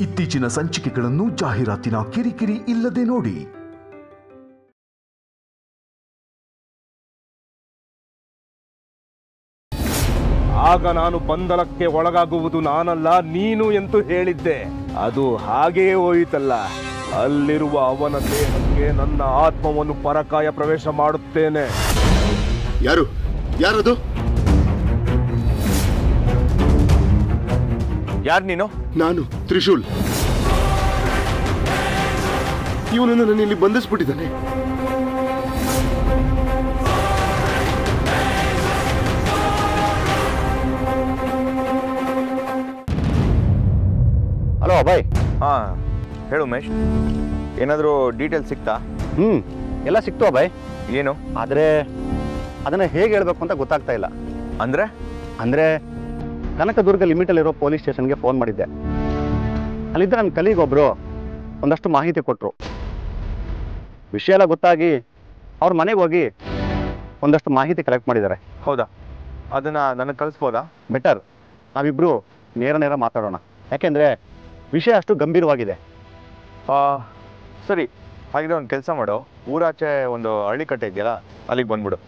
ಇತ್ತೀಚಿನ ಸಂಚಿಕೆಗಳನ್ನು ಜಾಹೀರಾತಿನ ಕಿರಿಕಿರಿ ಇಲ್ಲದೆ ನೋಡಿ. ಆಗ ನಾನು ಗೊಂದಲಕ್ಕೆ ಒಳಗಾಗುವುದು ನಾನಲ್ಲ ನೀನು ಎಂದು ಹೇಳಿದ್ದೆ. ಅದು ಹಾಗೆಯೇ ಹೋಯಿತಲ್ಲ. ಅಲ್ಲಿರುವ ಅವನ ದೇಹಕ್ಕೆ ನನ್ನ ಆತ್ಮವನ್ನು ಪರಕಾಯ ಪ್ರವೇಶ ಮಾಡುತ್ತೇನೆ. ಯಾರದು? ಯಾರು ನೀನು? ನಾನು ತ್ರಿಶೂಲ್. ಇವನನ್ನು ನನ್ನ ಇಲ್ಲಿ ಬಂಧಿಸ್ಬಿಟ್ಟಿದ್ದಾನೆ. ಹಲೋ ಅಭಯ್. ಹೇಳು ಉಮೇಶ್, ಏನಾದರೂ ಡೀಟೇಲ್ಸ್ ಸಿಕ್ತಾ? ಎಲ್ಲ ಸಿಕ್ತು ಅಭಯ್. ಏನು? ಆದರೆ ಅದನ್ನು ಹೇಗೆ ಹೇಳಬೇಕು ಅಂತ ಗೊತ್ತಾಗ್ತಾ ಇಲ್ಲ. ಅಂದರೆ ಕನಕದುರ್ಗ ಲಿಮಿಟಲ್ಲಿರೋ ಪೊಲೀಸ್ ಸ್ಟೇಷನ್ಗೆ ಫೋನ್ ಮಾಡಿದ್ದೆ. ಅಲ್ಲಿದ್ದ ನನ್ನ ಕಲೀಗೊಬ್ಬರು ಒಂದಷ್ಟು ಮಾಹಿತಿ ಕೊಟ್ಟರು. ವಿಷಯ ಎಲ್ಲ ಗೊತ್ತಾಗಿ ಅವ್ರ ಮನೆಗೆ ಹೋಗಿ ಒಂದಷ್ಟು ಮಾಹಿತಿ ಕಲೆಕ್ಟ್ ಮಾಡಿದ್ದಾರೆ. ಹೌದಾ? ಅದನ್ನು ನನಗೆ ಕಳಿಸ್ಬೋದಾ? ಬೆಟರ್, ನಾವಿಬ್ಬರು ನೇರ ಮಾತಾಡೋಣ. ಯಾಕೆಂದರೆ ವಿಷಯ ಅಷ್ಟು ಗಂಭೀರವಾಗಿದೆ. ಸರಿ, ಹಾಗಿದ್ರೆ ಒಂದು ಕೆಲಸ ಮಾಡು. ಊರಾಚೆ ಒಂದು ಹಳ್ಳಿ ಕಟ್ಟೆ ಇದೆಯಲ್ಲ, ಅಲ್ಲಿಗೆ ಬಂದ್ಬಿಡು.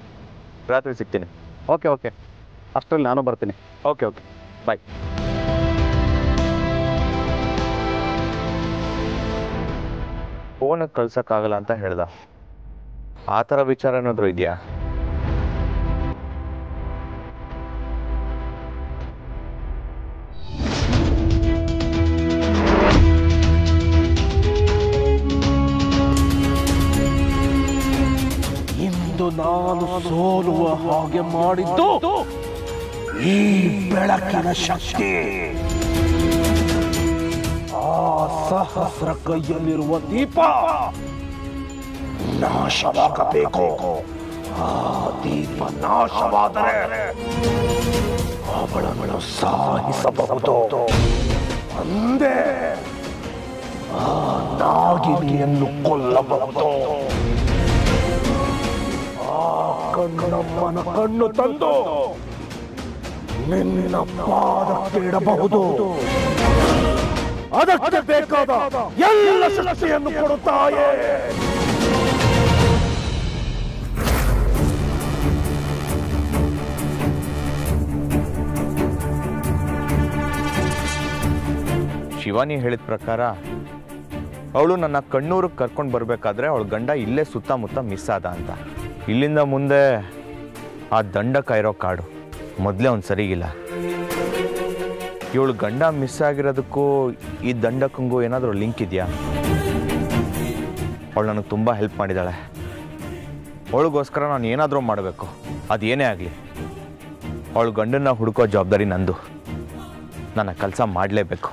ರಾತ್ರಿ ಸಿಗ್ತೀನಿ. ಓಕೆ, ಅಷ್ಟರಲ್ಲಿ ನಾನು ಬರ್ತೀನಿ. ಓಕೆ, ಬಾಯ್. ಫೋನಿಗೆ ಕಳ್ಸೋಕ್ಕಾಗಲ್ಲ ಅಂತ ಹೇಳ್ದ. ಆ ಥರ ವಿಚಾರ ಏನಾದರೂ ಇದೆಯಾ? ನಾನು ಸೋಲುವ ಹಾಗೆ ಮಾಡಿದ್ದು ಈ ಬೆಳಕಿನ ಶಕ್ತಿ. ಆ ಸಹಸ್ರ ಕೈಯಲ್ಲಿರುವ ದೀಪ ನಾಶವಾಗಬೇಕು. ಆ ದೀಪ ನಾಶವಾದರೆ ಅವಳನ್ನು ಸಾಯಿಸಬಹುದು. ಅಂದೇ ಆ ನಾಗಿನಿಯನ್ನು ಕೊಲ್ಲಬಹುದು. ಕಣ್ಣಮ್ಮನ ಕಣ್ಣು ತಂದು ನಿನ್ನ ಪಾದಕ್ಕಿಡಬಹುದು. ಅದಕ್ಕೆ ಬೇಕಾದ ಎಲ್ಲ ಶಕ್ತಿಯನ್ನು ಕೊಡುತ್ತಾಯೇ. ಶಿವಾನಿ ಹೇಳಿದ ಪ್ರಕಾರ ಅವಳು ನನ್ನ ಕಣ್ಣೂರಿಗೆ ಕರ್ಕೊಂಡು ಬರಬೇಕಾದ್ರೆ ಅವಳ ಗಂಡ ಇಲ್ಲೇ ಸುತ್ತಮುತ್ತ ಮಿಸ್ ಆದ ಅಂತ. ಇಲ್ಲಿಂದ ಮುಂದೆ ಆ ದಂಡ ಕಾಯಿರೋ ಕಾಡು ಮೊದಲೇ ಒಂದು ಸರಿಗಿಲ್ಲ. ಇವಳು ಗಂಡ ಮಿಸ್ ಆಗಿರೋದಕ್ಕೂ ಈ ದಂಡಕ್ಕಂಗೂ ಏನಾದರೂ ಲಿಂಕ್ ಇದೆಯಾ? ಅವಳು ನನಗೆ ತುಂಬ ಹೆಲ್ಪ್ ಮಾಡಿದ್ದಾಳೆ. ಅವಳಿಗೋಸ್ಕರ ನಾನು ಏನಾದರೂ ಮಾಡಬೇಕು. ಅದೇನೇ ಆಗಲಿ, ಅವಳು ಗಂಡನ್ನ ಹುಡುಕೋ ಜವಾಬ್ದಾರಿ ನಂದು. ನನ್ನ ಕೆಲಸ ಮಾಡಲೇಬೇಕು.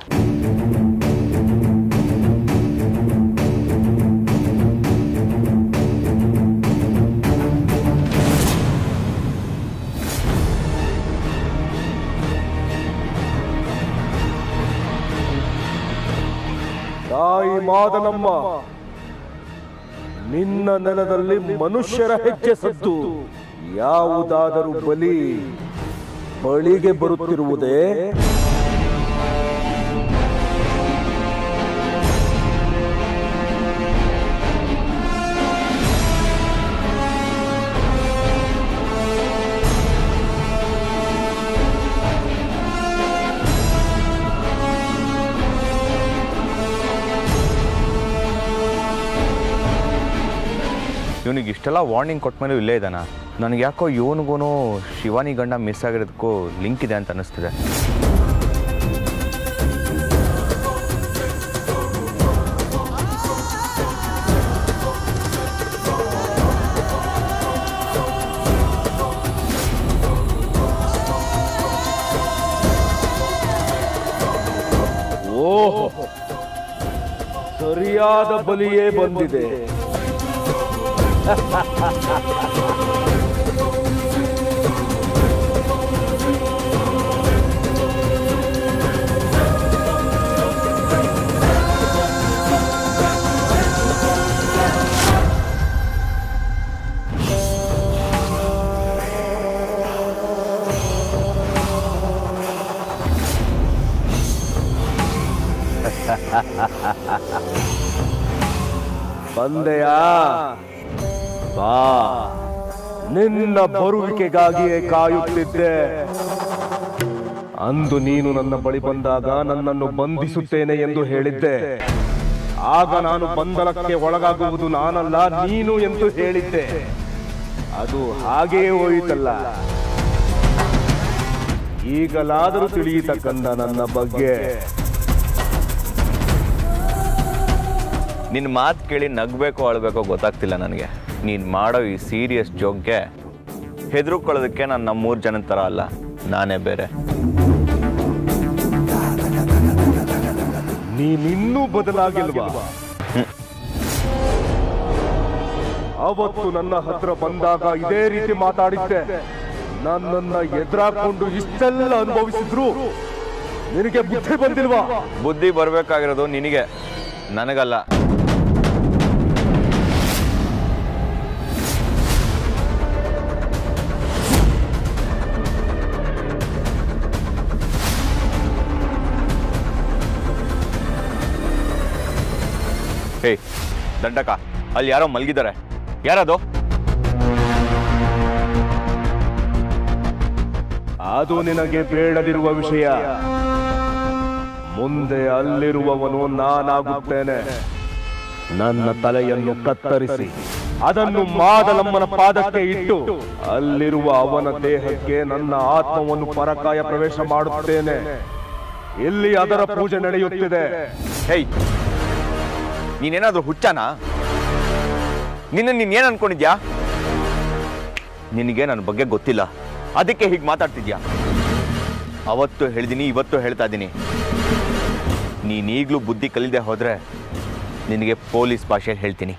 ತಾಯಿ ಮಾದನಮ್ಮ, ನಿನ್ನ ನೆಲದಲ್ಲಿ ಮನುಷ್ಯರ ಹೆಜ್ಜೆ ಸದ್ದು. ಯಾವುದಾದರೂ ಬಳಿಗೆ ಬರುತ್ತಿರುವುದೇ? ಇವನಿಗೆ ಇಷ್ಟೆಲ್ಲ ವಾರ್ನಿಂಗ್ ಕೊಟ್ಟ ಮೇಲೆ ಇಲ್ಲೇ ಇದ್ದಾನ. ನನಗೆ ಯಾಕೋ ಇವನಿಗೂ ಶಿವಾನಿ ಗಂಡ ಮಿಸ್ ಆಗಿರೋದಕ್ಕೂ ಲಿಂಕ್ ಇದೆ ಅಂತ ಅನ್ನಿಸ್ತಿದೆ. ಓಹೋ, ಸರಿಯಾದ ಬಲಿಯೇ ಬಂದಿದೆ. ಬಂದೆಯಾ? ಬಾ, ನಿನ್ನ ಬರುವಿಕೆಗಾಗಿಯೇ ಕಾಯುತ್ತಿದ್ದೆ. ಅಂದು ನೀನು ನನ್ನ ಬಳಿ ಬಂದಾಗ ನನ್ನನ್ನು ಬಂಧಿಸುತ್ತೇನೆ ಎಂದು ಹೇಳಿದ್ದೆ. ಆಗ ನಾನು ಗೊಂದಲಕ್ಕೆ ಒಳಗಾಗುವುದು ನಾನಲ್ಲ ನೀನು ಎಂದು ಹೇಳಿದ್ದೆ. ಅದು ಹಾಗೆಯೇ ಹೋಯಿತಲ್ಲ. ಈಗಲಾದರೂ ತಿಳಿಯಿತಕ್ಕಂದ ನನ್ನ ಬಗ್ಗೆ. ನಿನ್ನ ಮಾತು ಕೇಳಿ ನಗಬೇಕೋ ಅಳಬೇಕೋ ಗೊತ್ತಾಗ್ತಿಲ್ಲ ನನಗೆ. ನೀನು ಮಾಡೋ ಈ ಸೀರಿಯಸ್ ಜೋಕ್ಗೆ ಹೆದರ್ಕೊಳ್ಳೋದಕ್ಕೆ ನಾನು ನಮ್ಮೂರು ಜನದ ಥರ ಅಲ್ಲ, ನಾನೇ ಬೇರೆ. ನೀನಿನ್ನೂ ಬದಲಾಗಿಲ್ವಾ? ಅವತ್ತು ನನ್ನ ಹತ್ರ ಬಂದಾಗ ಇದೇ ರೀತಿ ಮಾತಾಡಿದ್ದೆ. ನನ್ನನ್ನ ಎದುರಾಕೊಂಡು ಇಷ್ಟೆಲ್ಲ ಅನುಭವಿಸಿದ್ರು ನಿನಗೆ ಬುದ್ಧಿ ಬಂದಿಲ್ವಾ? ಬುದ್ಧಿ ಬರಬೇಕಾಗಿರೋದು ನಿನಗೆ, ನನಗಲ್ಲ. ಹೇ ದಂಡಕ, ಅಲ್ಲಿ ಯಾರೋ ಮಲಗಿದ್ದಾರೆ. ಯಾರದು? ಅದು ನಿನಗೆ ಬೇಡದಿರುವ ವಿಷಯ. ಮುಂದೆ ಅಲ್ಲಿರುವವನು ನಾನಾಗುತ್ತೇನೆ. ನನ್ನ ತಲೆಯನ್ನು ಕತ್ತರಿಸಿ ಅದನ್ನು ಮಾದಲಮ್ಮನ ಪಾದಕ್ಕೆ ಇಟ್ಟು ಅಲ್ಲಿರುವ ಅವನ ದೇಹಕ್ಕೆ ನನ್ನ ಆತ್ಮವನ್ನು ಪರಕಾಯ ಪ್ರವೇಶ ಮಾಡುತ್ತೇನೆ. ಇಲ್ಲಿ ಅದರ ಪೂಜೆ ನಡೆಯುತ್ತಿದೆ. ಹೇ, ನೀನೇನಾದ್ರೂ ಹುಚ್ಚಾನ? ನೀನೇನ್ ಅನ್ಕೊಂಡಿದ್ಯಾ? ನಿನಗೆ ನನ್ನ ಬಗ್ಗೆ ಗೊತ್ತಿಲ್ಲ, ಅದಕ್ಕೆ ಹೀಗೆ ಮಾತಾಡ್ತಿದ್ಯಾ. ಅವತ್ತು ಹೇಳಿದೀನಿ, ಇವತ್ತು ಹೇಳ್ತಾ ಇದ್ದೀನಿ. ನೀನೀಗ್ಲೂ ಬುದ್ಧಿ ಕಲಿದೆ ಹೋದ್ರೆ ನಿನಗೆ ಪೊಲೀಸ್ ಭಾಷೆಯಲ್ಲಿ ಹೇಳ್ತೀನಿ.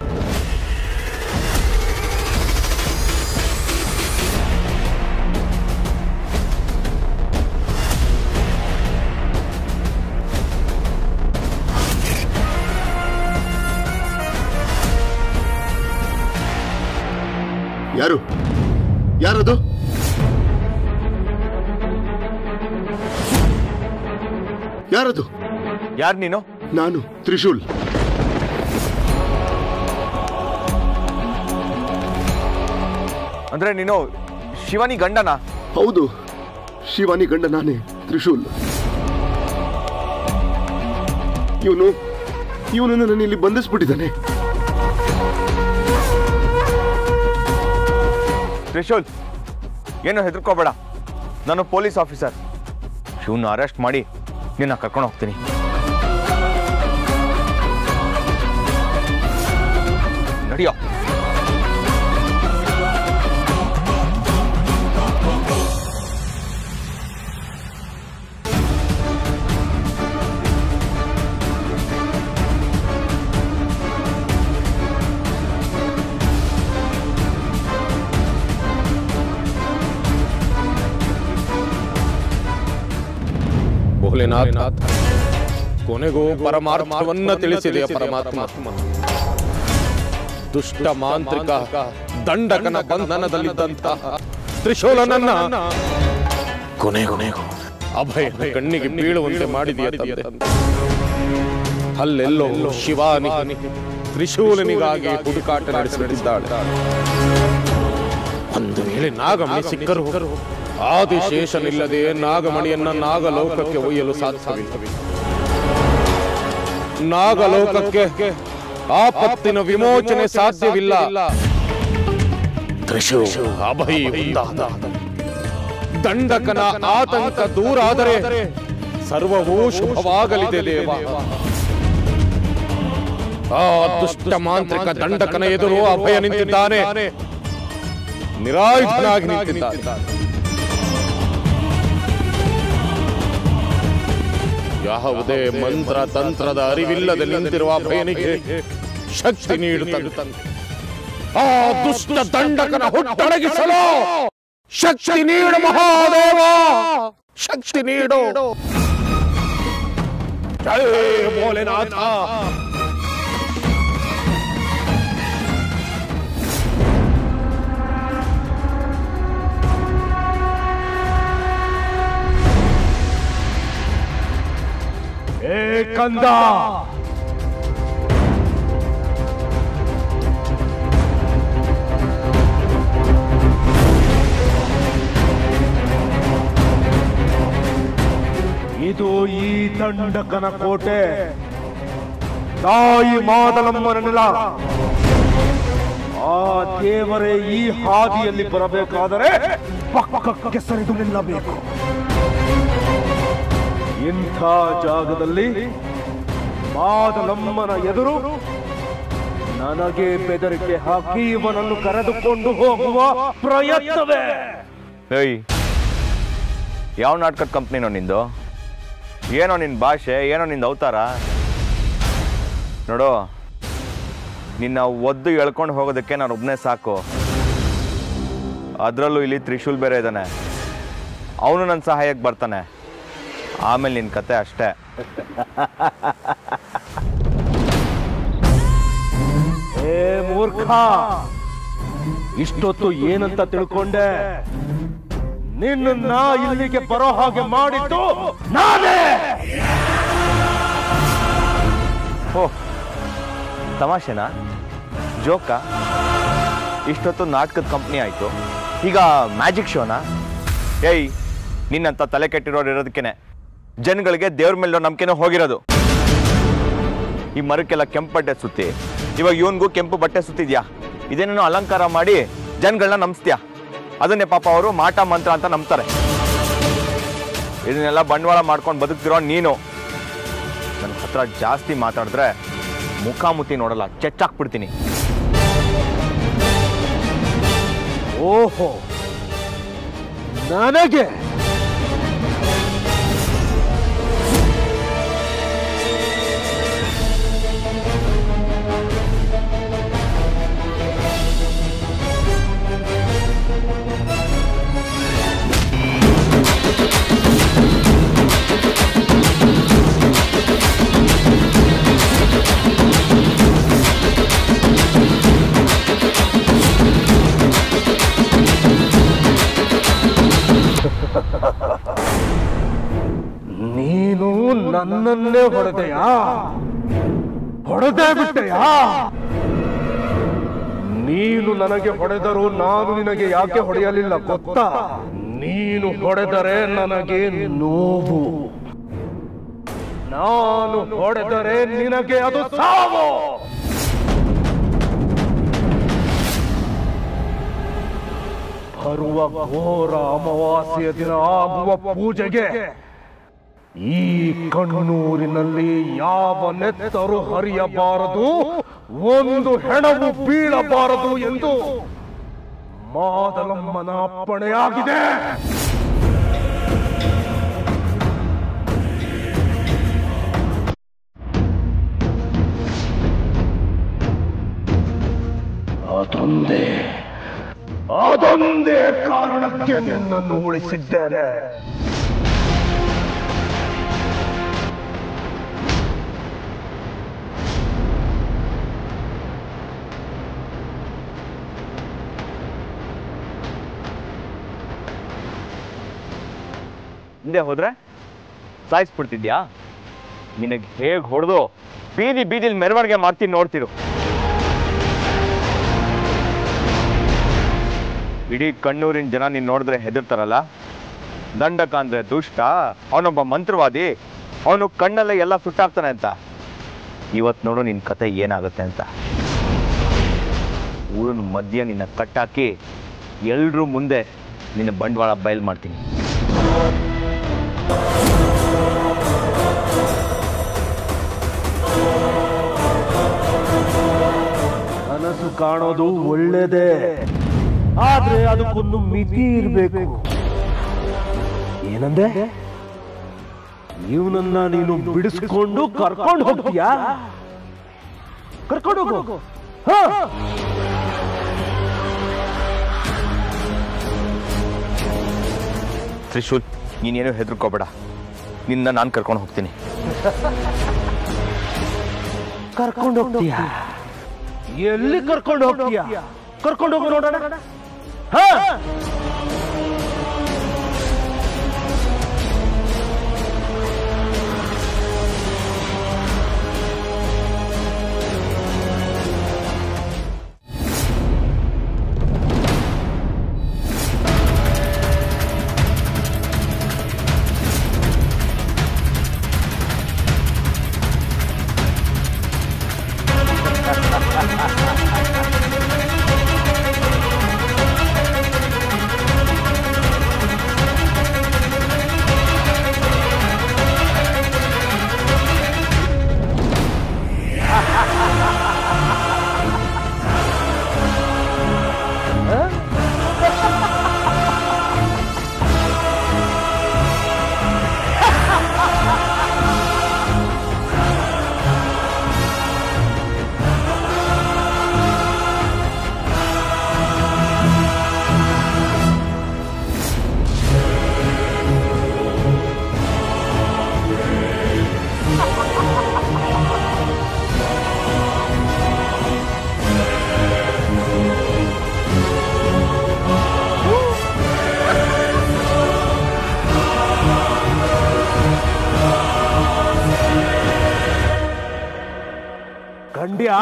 ಯಾರು? ಯಾರದು? ಯಾರದು? ಯಾರು ನೀನು? ನಾನು ತ್ರಿಶೂಲ್. ಅಂದ್ರೆ ನೀನು ಶಿವಾನಿ ಗಂಡನ? ಹೌದು, ಶಿವಾನಿ ಗಂಡ ನಾನೇ, ತ್ರಿಶೂಲ್. ಇವನು ನನ್ನ ಇಲ್ಲಿ ಬಂಧಿಸ್ಬಿಟ್ಟಿದ್ದಾನೆ. ತ್ರಿಶೂಲ್, ಏನು ಹೆದರ್ಕೋಬೇಡ, ನಾನು ಪೊಲೀಸ್ ಆಫೀಸರ್. ಶಿವನ್ನ ಅರೆಸ್ಟ್ ಮಾಡಿ ನಿನ್ನ ಕರ್ಕೊಂಡು ಹೋಗ್ತೀನಿ. ನಡಿಯೋ. ಭೋಲೆನಾಥ್, ಕೊನೆಗೂ ಪರಮಾರ್ಥವನ್ನ ತಿಳಿಸಿದೆಯ ಪರಮಾತ್ಮ. ದುಷ್ಟ ಮಾಂತ್ರಿಕ ದಂಡಕನ ಬಂಧನದಲ್ಲಿದ್ದಂತಹ ತ್ರಿಶೂಲನನ್ನ ಕೊನೆಗೂ ಅಭಯ ಕಣ್ಣಿಗೆ ಬೀಳುವಂತೆ ಮಾಡಿದೆಯ ತಂದೆ. ಅಲ್ಲೆಲ್ಲೋ ಶಿವಾನಿ ತ್ರಿಶೂಲನಿಗಾಗಿ ಹುಡುಕಾಟ ನಡೆಸುತ್ತಿದ್ದಾಳೆ. ಒಂದು ವೇಳೆ ನಾಗಮಣಿ ಸಿಕ್ಕರು ಆದಿಶೇಷನಿಲ್ಲದೆ ನಾಗಮಣಿಯನ್ನ ನಾಗಲೋಕಕ್ಕೆ ಒಯ್ಯಲು ಸಾಧ್ಯವಿಲ್ಲ. ನಾಗಲೋಕಕ್ಕೆ ಆಪತ್ತಿನ ವಿಮೋಚನೆ ಸಾಧ್ಯವಿಲ್ಲ. ತ್ರಿಶೂಲ ಅಭಯ ದಂಡಕನ ಆತಂಕ ದೂರ ಆದರೆ ಸರ್ವವೂ ಶುಭವಾಗಲಿದೆ ದೇವ. ಆ ದುಷ್ಟ ಮಾಂತ್ರಿಕ ದಂಡಕನ ಎದುರು ಅಭಯ ನಿಂತಿದ್ದಾನೆ, ನಿರಾಯುಧನಾಗಿ ನಿಂತಿದ್ದಾನೆ. ಯಾವುದೇ ಮಂತ್ರ ತಂತ್ರದ ಅರಿವಿಲ್ಲದೆ ನಿಂತಿರುವ ಅಭಯನಿಗೆ ಶಕ್ತಿ ನೀಡುತ್ತದೆ. ಆ ದುಷ್ಟ ದಂಡಕನ ಹುಟ್ಟಡಗಿಸಲು ಶಕ್ತಿ ನೀಡು ಮಹಾದೇವ, ಶಕ್ತಿ ನೀಡು. ಜಯ ಭೋಲೆನಾಥ. ಏ ಕಂದ, ಇದು ಈ ದಂಡಕನ ಕೋಟೆ, ತಾಯಿ ಮಾದಲಮ್ಮನ ನೆಲ. ಆ ದೇವರೇ ಈ ಹಾದಿಯಲ್ಲಿ ಬರಬೇಕಾದರೆ ಪಕ್ಕಕ್ಕೆ ಸರಿದು ನಿಲ್ಲಬೇಕು. ಇಂಥ ಜಾಗದಲ್ಲಿ ಮಾದಲಮ್ಮನ ಎದುರು ನನಗೆ ಬೆದರಿಕೆ ಹಾಕಿ ಇವನನ್ನು ಕರೆದುಕೊಂಡು ಹೋಗುವ ಪ್ರಯತ್ನವೇ. ಏಯ್, ಯಾವ ನಾಟಕದ ಕಂಪ್ನಿನೋ ನಿಂದು? ಏನೋ ನಿನ್ನ ಭಾಷೆ, ಏನೋ ನಿಂದು ಅವತಾರ? ನೋಡು, ನಿನ್ನ ಒದ್ದು ಎಳ್ಕೊಂಡು ಹೋಗೋದಕ್ಕೆ ನಾನು ಒಬ್ಬನೇ ಸಾಕು. ಅದರಲ್ಲೂ ಇಲ್ಲಿ ತ್ರಿಶೂಲ್ ಬೇರೆ ಇದ್ದಾನೆ, ಅವನು ನನ್ನ ಸಹಾಯಕ್ಕೆ ಬರ್ತಾನೆ. ಆಮೇಲೆ ನಿನ್ನ ಕತೆ ಅಷ್ಟೇ. ಏ ಮೂರ್ಖ, ಇಷ್ಟೊತ್ತು ಏನಂತ ತಿಳ್ಕೊಂಡೆ? ನಿನ್ನ ಇಲ್ಲಿಗೆ ಬರೋ ಹಾಗೆ ಮಾಡಿದ್ದು ನಾನೇ. ಓಹ್, ತಮಾಷೆನಾ? ಜೋಕ? ಇಷ್ಟೊತ್ತು ನಾಟಕದ ಕಂಪ್ನಿ ಆಯಿತು, ಈಗ ಮ್ಯಾಜಿಕ್ ಶೋನಾ? ಏಯ್, ನಿನ್ನಂತ ತಲೆ ಕೆಟ್ಟಿರೋರು ಇರೋದಕ್ಕೇನೆ ಜನಗಳಿಗೆ ದೇವ್ರ ಮೇಲೆ ನಂಬಿಕೆನೂ ಹೋಗಿರೋದು. ಈ ಮರಕ್ಕೆಲ್ಲ ಕೆಂಪು ಬಟ್ಟೆ ಸುತ್ತಿ, ಇವಾಗ ಇವನ್ಗೂ ಕೆಂಪು ಬಟ್ಟೆ ಸುತ್ತಿದ್ಯಾ? ಇದೇನೇನೋ ಅಲಂಕಾರ ಮಾಡಿ ಜನಗಳನ್ನ ನಂಬಿಸ್ತೀಯಾ? ಅದನ್ನೇ ಪಾಪ ಅವರು ಮಾಟ ಮಂತ್ರ ಅಂತ ನಂಬ್ತಾರೆ. ಇದನ್ನೆಲ್ಲ ಬಂಡವಾಳ ಮಾಡ್ಕೊಂಡು ಬದುಕ್ತಿರೋ ನೀನು. ನನ್ನ ಹತ್ರ ಜಾಸ್ತಿ ಮಾತಾಡಿದ್ರೆ ಮುಖಾಮುಖಿ ನೋಡಲ್ಲ, ಚೆಚ್ಚಾಕ್ಬಿಡ್ತೀನಿ. ಓಹೋ, ನನಗೆ ನೀನು ನನ್ನನ್ನೇ ಹೊಡೆದೆಯಾ? ಹೊಡೆದೇ ಬಿಟ್ಟೆಯಾ? ನೀನು ನನಗೆ ಹೊಡೆದರೂ ನಾನು ನಿನಗೆ ಯಾಕೆ ಹೊಡೆಯಲಿಲ್ಲ ಗೊತ್ತಾ? ನೀನು ಹೊಡೆದರೆ ನನಗೆ ನೋವು, ನಾನು ಹೊಡೆದರೆ ನಿನಗೆ ಅದು ಸಾವು. ಬರುವ ಘೋರ ಅಮಾವಾಸ್ಯೆಯ ದಿನ ಆಗುವ ಪೂಜೆಗೆ ಈ ಕಣ್ಣೂರಿನಲ್ಲಿ ಯಾವ ನೆತ್ತರು ಹರಿಯಬಾರದು, ಒಂದು ಹೆಣವು ಬೀಳಬಾರದು ಎಂದು ಮಾದಲಮ್ಮನ ಅಪ್ಪಣೆಯಾಗಿದೆ. ಅದೊಂದೇ ಕಾರಣಕ್ಕೆ ನಿನ್ನನ್ನು ಉಳಿಸಿದ್ದೇನೆ. ಹಿಂದೆ ಹೋದ್ರೆ ಸಾಯಿಸ್ಬಿಡ್ತಿದ್ಯಾ? ನಿನಗೆ ಹೇಗೆ ಹೊಡೆದು ಬೀದಿ ಬೀದಿಲಿ ಮೆರವಣಿಗೆ ಮಾಡ್ತೀನಿ ನೋಡ್ತಿರು. ಇಡೀ ಕಣ್ಣೂರಿನ ಜನ ನೀನು ನೋಡಿದ್ರೆ ಹೆದರ್ತಾರಲ್ಲ. ದಂಡಕ ಅಂದ್ರೆ ದುಷ್ಟ, ಅವನೊಬ್ಬ ಮಂತ್ರವಾದಿ, ಅವನು ಕಣ್ಣಲ್ಲೇ ಎಲ್ಲ ಸುಟ್ಟಾಗ್ತಾನೆ ಅಂತ. ಇವತ್ತು ನೋಡು ನಿನ್ನ ಕತೆ ಏನಾಗುತ್ತೆ ಅಂತ. ಊರಿನ ಮಧ್ಯೆ ನಿನ್ನ ಕಟ್ಟಾಕಿ ಎಲ್ರೂ ಮುಂದೆ ನಿನ್ನ ಬಂಡವಾಳ ಬಯಲು ಮಾಡ್ತೀನಿ. ಕನಸು ಕಾಣೋದು ಒಳ್ಳೇದೇ, ಆದ್ರೆ ಅದಕ್ಕೊಂದು ಮಿತಿ ಇರಬೇಕು. ಏನಂದೆ? ಇವನನ್ನ ನೀನು ಬಿಡಿಸ್ಕೊಂಡು ಕರ್ಕೊಂಡು ಹೋಗ್ತೀಯಾ? ಕರ್ಕೊಂಡು ಹೋಗು. ತ್ರಿಶೂಲ್, ನೀನೇನು ಹೆದರ್ಕೋಬೇಡ, ನಿನ್ನ ನಾನು ಕರ್ಕೊಂಡು ಹೋಗ್ತೀನಿ. ಕರ್ಕೊಂಡು ಹೋಗ್ತೀಯಾ? ಎಲ್ಲಿ ಕರ್ಕೊಂಡು ಹೋಗ್ತೀಯಾ? ಕರ್ಕೊಂಡು ಹೋಗು ನೋಡೋಣ. ಕಂಡ್ಯ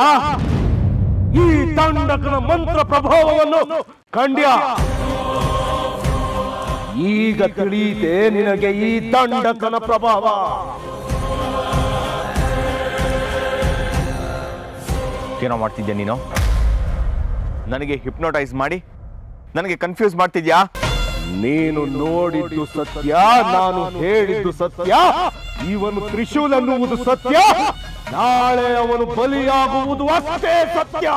ಈ ದಂಡಕನ ಮಂತ್ರ ಪ್ರಭಾವವನ್ನು ಕಂಡ್ಯ ಈಗ ತಿಳಿಯಿತೆ ನಿನಗೆ ಈ ದಂಡಕನ ಪ್ರಭಾವ. ಏನೋ ಮಾಡ್ತಿದ್ಯಾ ನೀನು? ನನಗೆ ಹಿಪ್ನೋಟೈಸ್ ಮಾಡಿ ನನಗೆ ಕನ್ಫ್ಯೂಸ್ ಮಾಡ್ತಿದ್ಯಾ? ನೀನು ನೋಡಿದ್ದು ಸತ್ಯ, ನಾನು ಹೇಳಿದ್ದು ಸತ್ಯ. ಇವನು ತ್ರಿಶೂಲ್ ಅನ್ನುವುದು ಸತ್ಯ, ನಾಳೆ ಅವನು ಬಲಿಯಾಗುವುದು ಅಷ್ಟೇ ಸತ್ಯ.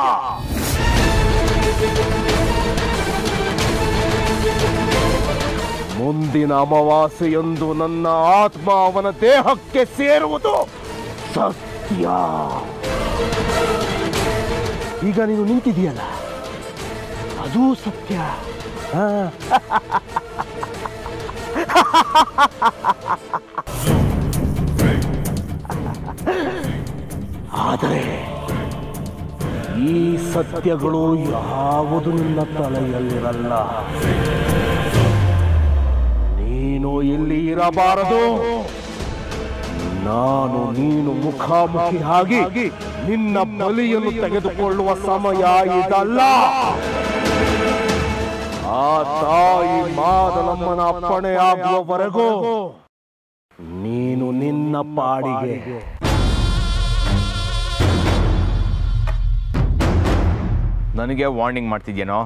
ಮುಂದಿನ ಅಮಾವಾಸ್ಯೆಯಂದು ನನ್ನ ಆತ್ಮ ಅವನ ದೇಹಕ್ಕೆ ಸೇರುವುದು ಸತ್ಯ. ಈಗ ನೀನು ನಿಂತಿದೆಯಲ್ಲ, ಅದೂ ಸತ್ಯ. ಆದರೆ ಈ ಸತ್ಯಗಳು ಯಾವುದು ನಿನ್ನ ತಲೆಯಲ್ಲಿರಲ್ಲ. ನೀನು ಇಲ್ಲಿ ಇರಬಾರದು. ನಾನು ನೀನು ಮುಖಾಮುಖಿಯಾಗಿ ನಿನ್ನ ಬಲಿಯನ್ನು ತೆಗೆದುಕೊಳ್ಳುವ ಸಮಯ ಇದಲ್ಲ. ಆ ತಾಯಿ ಮಾದಲಮ್ಮನ ಅಪ್ಪಣೆಯಾಗುವವರೆಗೂ ನೀನು ನಿನ್ನ ಪಾಡಿಗೆ. ನನಗೆ ವಾರ್ನಿಂಗ್ ಮಾಡ್ತಿದ್ಯೇನೋ?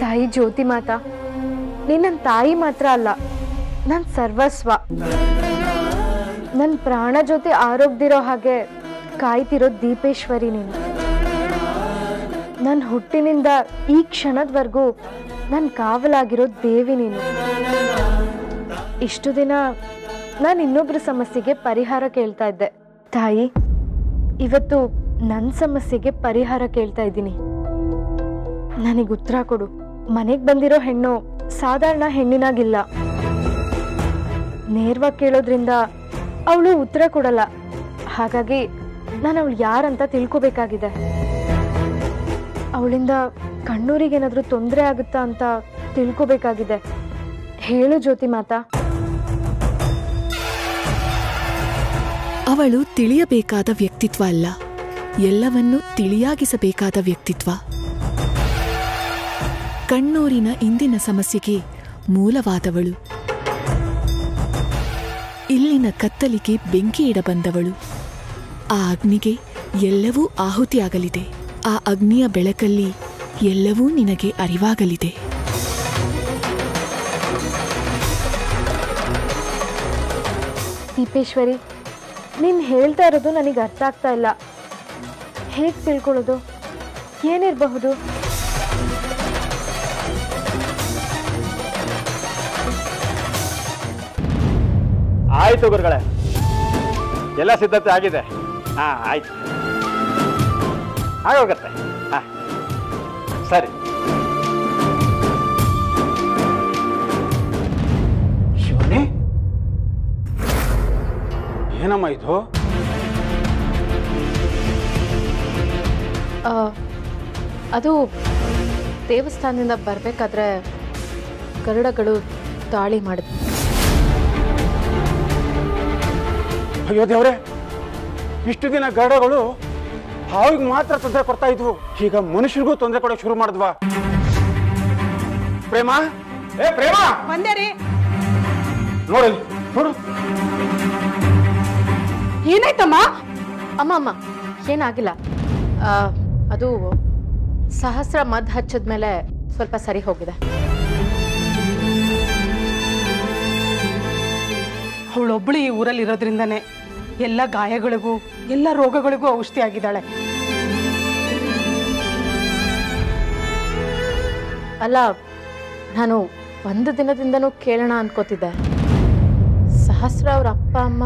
ತಾಯಿ ಜ್ಯೋತಿ ಮಾತಾ, ನೀನ್ ನನ್ನ ತಾಯಿ ಮಾತ್ರ ಅಲ್ಲ, ನನ್ನ ಸರ್ವಸ್ವ. ನನ್ನ ಪ್ರಾಣ ಜೊತೆ ಆರೋಗ್ದಿರೋ ಹಾಗೆ ಕಾಯ್ತಿರೋ ದೀಪೇಶ್ವರಿ ನೀನು. ನನ್ನ ಹುಟ್ಟಿನಿಂದ ಈ ಕ್ಷಣದವರೆಗೂ ನನ್ನ ಕಾವಲಾಗಿರೋ ದೇವಿ ನೀನು. ಇಷ್ಟು ದಿನ ನಾನು ಇನ್ನೊಬ್ಬರ ಸಮಸ್ಯೆಗೆ ಪರಿಹಾರ ಕೇಳ್ತಾ ಇದ್ದೆ. ತಾಯಿ, ಇವತ್ತು ನನ್ನ ಸಮಸ್ಯೆಗೆ ಪರಿಹಾರ ಕೇಳ್ತಾ ಇದ್ದೀನಿ. ನನಗೆ ಉತ್ತರ ಕೊಡು. ಮನೆಗೆ ಬಂದಿರೋ ಹೆಣ್ಣು ಸಾಧಾರಣ ಹೆಣ್ಣಿನಾಗಿಲ್ಲ. ನೇರವಾಗಿ ಕೇಳೋದ್ರಿಂದ ಅವಳು ಉತ್ತರ ಕೊಡಲ್ಲ. ಹಾಗಾಗಿ ನಾನು ಅವಳು ಯಾರಂತ ತಿಳ್ಕೋಬೇಕಾಗಿದೆ. ಅವಳಿಂದ ಕಣ್ಣೂರಿಗೇನಾದ್ರೂ ತೊಂದರೆ ಆಗುತ್ತಾ ಅಂತ ತಿಳ್ಕೋಬೇಕಾಗಿದೆ. ಹೇಳು ಜ್ಯೋತಿ ಮಾತಾ. ಅವಳು ತಿಳಿಯಬೇಕಾದ ವ್ಯಕ್ತಿತ್ವ ಅಲ್ಲ, ಎಲ್ಲವನ್ನೂ ತಿಳಿಯಾಗಿಸಬೇಕಾದ ವ್ಯಕ್ತಿತ್ವ. ಕಣ್ಣೂರಿನ ಇಂದಿನ ಸಮಸ್ಯೆಗೆ ಮೂಲವಾದವಳು. ಇಲ್ಲಿನ ಕತ್ತಲಿಗೆ ಬೆಂಕಿ ಇಡಬಂದವಳು. ಆ ಅಗ್ನಿಗೆ ಎಲ್ಲವೂ ಆಹುತಿಯಾಗಲಿದೆ. ಆ ಅಗ್ನಿಯ ಬೆಳಕಲ್ಲಿ ಎಲ್ಲವೂ ನಿನಗೆ ಅರಿವಾಗಲಿದೆ. ದೀಪೇಶ್ವರಿ, ನೀನು ಹೇಳ್ತಾ ಇರೋದು ನನಗೆ ಅರ್ಥ ಆಗ್ತಾ ಇಲ್ಲ. ಹೇಗೆ ತಿಳ್ಕೊಳ್ಳೋದು? ಏನಿರಬಹುದು? ಆಯ್ತು ಗುರುಗಳೇ, ಎಲ್ಲ ಸಿದ್ಧತೆ ಆಗಿದೆ. ಆಯ್ತು, ಆಗೋಗತ್ತೆ. ಸರಿ. ಶಿವನೇ, ಏನಮ್ಮ ಇದು? ಅದು ದೇವಸ್ಥಾನದಿಂದ ಬರಬೇಕಾದ್ರೆ ಗರುಡಗಳು ದಾಳಿ ಮಾಡಿದ್ವು. ಅಯ್ಯೋ ದೇವ್ರೆ, ಇಷ್ಟು ದಿನ ಗರುಡಗಳು ಹಾವಿಗೆ ಮಾತ್ರ ತೊಂದರೆ ಕೊಡ್ತಾ ಇದ್ವು, ಈಗ ಮನುಷ್ಯರಿಗೂ ತೊಂದರೆ ಕೊಡೋಕೆ ಶುರು ಮಾಡಿದ್ವಾ? ಪ್ರೇಮ, ಏ ಪ್ರೇಮ, ಬಂದೇರಿ. ನೋಡು ನೋಡು. ಏನಾಯ್ತಮ್ಮ? ಅಮ್ಮ ಅಮ್ಮ, ಏನಾಗಿಲ್ಲ. ಅದು ಸಹಸ್ರ ಮದ್ದು ಹಚ್ಚಿದ್ಮೇಲೆ ಸ್ವಲ್ಪ ಸರಿ ಹೋಗಿದೆ. ಅವಳೊಬ್ಳು ಈ ಊರಲ್ಲಿ ಇರೋದ್ರಿಂದಾನೆ ಎಲ್ಲ ಗಾಯಗಳಿಗೂ ಎಲ್ಲ ರೋಗಗಳಿಗೂ ಔಷಧಿ ಆಗಿದ್ದಾಳೆ. ಅಲ್ಲ, ನಾನು ಒಂದು ದಿನದಿಂದನೂ ಕೇಳೋಣ ಅನ್ಕೋತಿದ್ದೆ. ಸಹಸ್ರ ಅವ್ರ ಅಪ್ಪ ಅಮ್ಮ